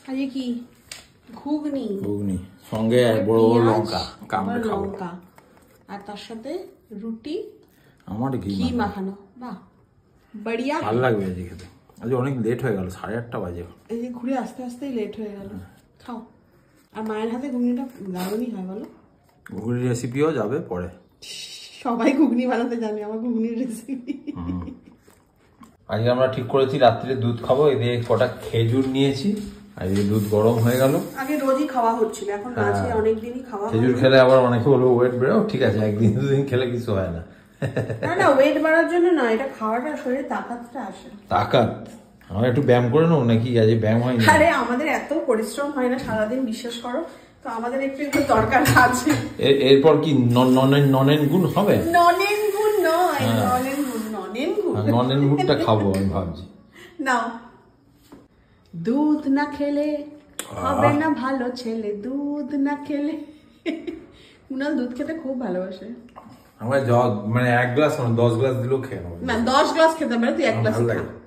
আজকে কি ঘুগনি ঘুগনি সঙ্গে বড় বড় লঙ্কা কামড়ে খাবো লঙ্কা আর তার সাথে রুটি আমার ঘি মাখানো বাহ বড়িয়া ভালো লাগবে আজকে খেতে আজ অনেক লেট হয়ে গেল 8:30 বাজে এই যে ঘুরে আস্তে আস্তেই লেট হয়ে গেল খাও আর মায়ের হাতে ঘুগনিটা দারুণই হয় বলো ঘুগনির রেসিপিও যাবে পরে সবাই ঘুগনি বানাতে জানে আমার ঘুগনির রেসিপি আজকে আমরা ঠিক করেছি রাত্রিরে দুধ খাবো এদিকে কটা খেজুর নিয়েছি আর এই দুধ গরম হয়ে গেল আগে রোজই খাওয়া হচ্ছিল এখন মাঝে অনেক দিনই খাওয়া খেজুর খেলে আবার অনেকে বলবো ওয়েট বেড়েও ঠিক আছে একদিন দুদিন খেলে কিছু হয় না না ওয়েট বাড়ার জন্য না এটা খাওয়াটা শরীরে তাকাতটা আসে তাকাত আমরা একটু ব্যায়াম করে নেবো নাকি আজ ব্যায়াম হয়নি আরে আমাদের এত পরিশ্রম হয় না সারাদিন বিশ্বাস করো তো আমাদের একটু দরকার আছে এরপর কি ননেন গুণ হবে ননেন গুণ নয় ননেন গুণটা খাবো আমি ভাবছি নাও দুধ না খেলে হবে না ভালো ছেলে দুধ না খেলে কুনাল দুধ খেতে খুব ভালোবাসে আমরা মানে 1 গ্লাস 10 গ্লাস দিলেও খেয়ে নেবো না 10 গ্লাস খেতে পারে তুই 1 গ্লাস ভালো লাগে